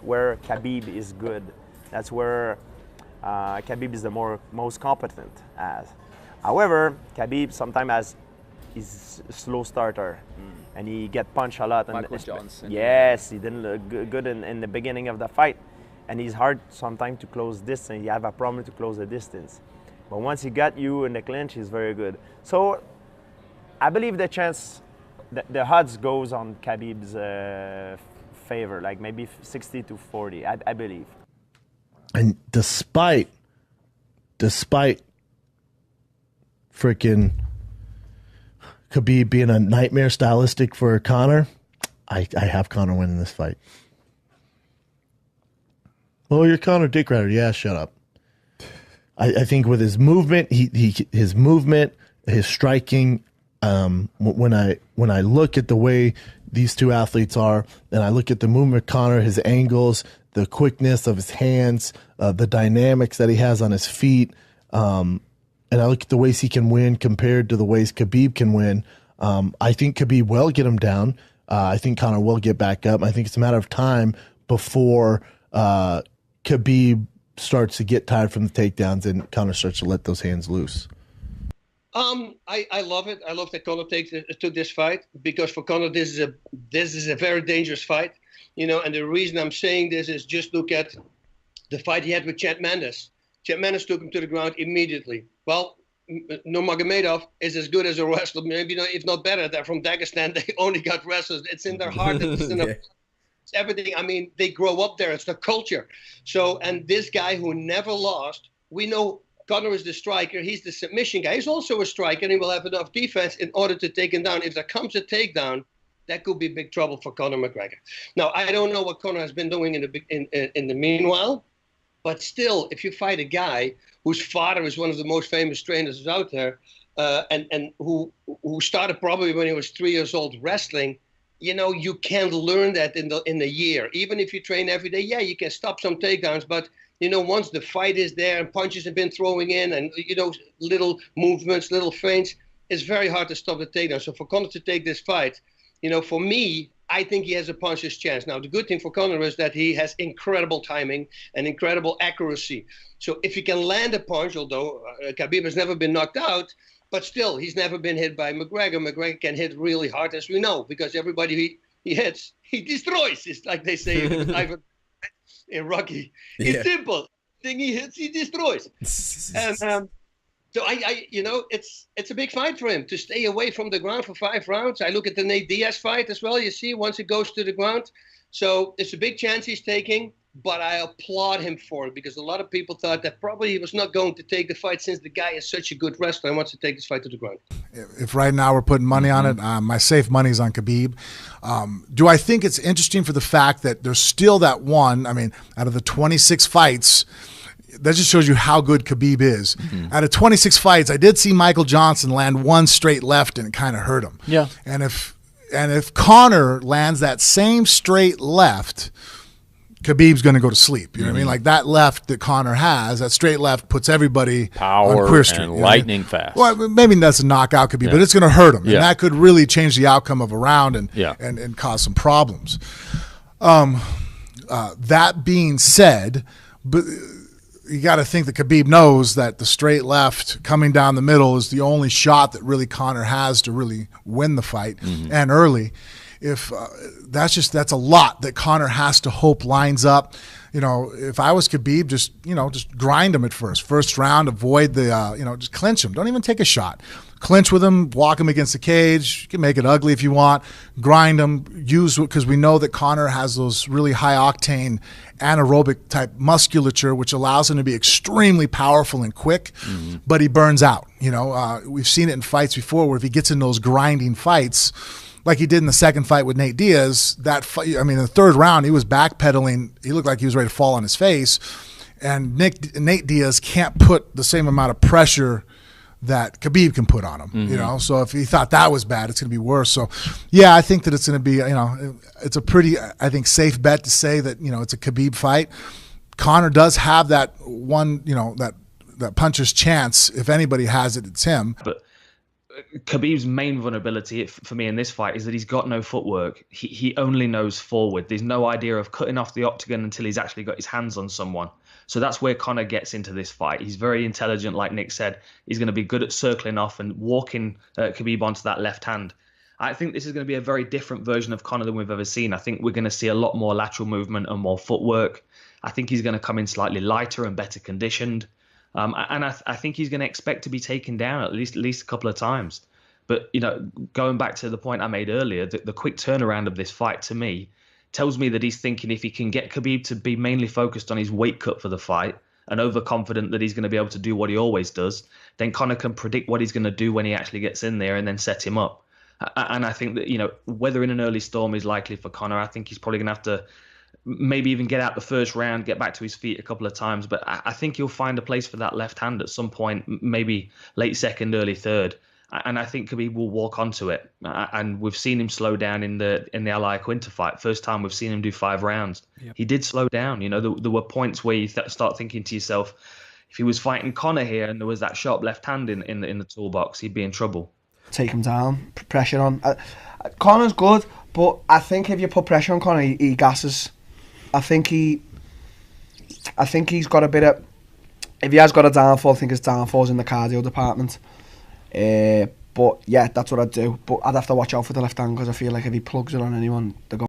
where KHABIB is good. That's where KHABIB is the most competent as. However, KHABIB sometimes is a slow starter, and he get punched a lot. Michael Johnson. Yes, he didn't look good in the beginning of the fight, and he's hard sometimes to close distance. You have a problem to close the distance. But once he got you in the clinch, he's very good. So I believe the chance, the odds goes on KHABIB's favor, like maybe 60-40, I believe. And despite freaking KHABIB being a nightmare stylistic for Conor, I have Conor winning this fight. Well, you're Conor Dick Rider. Yeah, shut up. I think with his movement, his movement, his striking. When I look at the way these two athletes are, and I look at the movement of Conor, his angles, the quickness of his hands, the dynamics that he has on his feet, and I look at the ways he can win compared to the ways KHABIB can win. I think KHABIB will get him down. I think Conor will get back up. I think it's a matter of time before KHABIB starts to get tired from the takedowns and Conor starts to let those hands loose. I love it. I love that Conor took this fight, because for Conor this is a very dangerous fight, And the reason I'm saying this is just look at the fight he had with Chad Mendes. Chad Mendes took him to the ground immediately. Well, Nurmagomedov is as good as a wrestler, maybe if not better. They're from Dagestan. They only got wrestlers. It's in their heart. It's in their it's everything. I mean, they grow up there. It's their culture. So, and this guy who never lost, we know Conor is the striker. He's the submission guy. He's also a striker, and he will have enough defense in order to take him down. If there comes a takedown, that could be big trouble for Conor McGregor. Now, I don't know what Conor has been doing in the meanwhile, but still, if you fight a guy whose father is one of the most famous trainers out there, and who started probably when he was 3 years old wrestling, you can't learn that in a year. Even if you train every day, yeah, you can stop some takedowns, but once the fight is there and punches have been throwing in and, little movements, little feints, it's very hard to stop the takedown. So for Conor to take this fight, for me, I think he has a puncher's chance. Now, the good thing for Conor is that he has incredible timing and incredible accuracy. So if he can land a punch, although KHABIB has never been knocked out, but still, he's never been hit by McGregor. McGregor can hit really hard, as we know, because everybody he hits, he destroys. It's like they say in Rocky. It's simple. Thing he hits, he destroys. And so it's a big fight for him to stay away from the ground for 5 rounds. I look at the Nate Diaz fight as well. You see, once it goes to the ground, so it's a big chance he's taking. But I applaud him for it, because a lot of people thought that probably he was not going to take the fight, since the guy is such a good wrestler and wants to take this fight to the ground. If right now we're putting money on it, my safe money's on KHABIB. Do I think it's interesting for the fact that there's still that one, out of the 26 fights, that just shows you how good KHABIB is. Out of 26 fights, I did see Michael Johnson land one straight left and it kind of hurt him. Yeah. And if Conor lands that same straight left, KHABIB's going to go to sleep. You know what I mean? Like that left that Conor has, that straight left puts everybody power on Queer Street, and lightning fast. Well, maybe that's a knockout KHABIB, but it's going to hurt him. And that could really change the outcome of a round and cause some problems. That being said, but you got to think that KHABIB knows that the straight left coming down the middle is the only shot that really Conor has to really win the fight and early. If that's a lot that Conor has to hope lines up. If I was KHABIB, just grind him at first round, avoid the, just clinch him. Don't even take a shot. Clinch with him, walk him against the cage. You can make it ugly if you want. Grind him, because we know that Conor has those really high octane anaerobic type musculature, which allows him to be extremely powerful and quick, but he burns out. We've seen it in fights before where if he gets in those grinding fights, like he did in the second fight with Nate Diaz, in the third round, he was backpedaling. He looked like he was ready to fall on his face. And Nate Diaz can't put the same amount of pressure that KHABIB can put on him, So if he thought that was bad, it's going to be worse. So, yeah, I think that it's going to be, it's a pretty, I think, safe bet to say that, it's a KHABIB fight. Conor does have that one, that puncher's chance. If anybody has it, it's him. But Khabib's main vulnerability for me in this fight is that he's got no footwork. He only knows forward. There's no idea of cutting off the octagon until he's actually got his hands on someone. So that's where Conor gets into this fight. He's very intelligent, like Nick said. He's going to be good at circling off and walking Khabib onto that left hand. I think this is going to be a very different version of Conor than we've ever seen. I think we're going to see a lot more lateral movement and more footwork. I think he's going to come in slightly lighter and better conditioned. And I think he's going to expect to be taken down at least a couple of times. But, going back to the point I made earlier, the quick turnaround of this fight to me tells me that he's thinking if he can get Khabib to be mainly focused on his weight cut for the fight and overconfident that he's going to be able to do what he always does, then Conor can predict what he's going to do when he actually gets in there and then set him up. And I think that, whether in an early storm is likely for Conor, I think he's probably going to have to maybe even get out the first round, get back to his feet a couple of times. But I think he'll find a place for that left hand at some point, maybe late second, early third. And I think Khabib will walk onto it. And we've seen him slow down in the Al Iaquinta fight. First time we've seen him do 5 rounds. Yep. He did slow down. There were points where you start thinking to yourself, if he was fighting Conor here and there was that sharp left hand in the toolbox, he'd be in trouble. Take him down, pressure on. Conor's good, but I think if you put pressure on Conor, he gasses. I think he's got a bit of. If he has got a downfall, I think his downfall's in the cardio department. But yeah, that's what I'd do. But I'd have to watch out for the left hand because I feel like if he plugs it on anyone, they're going.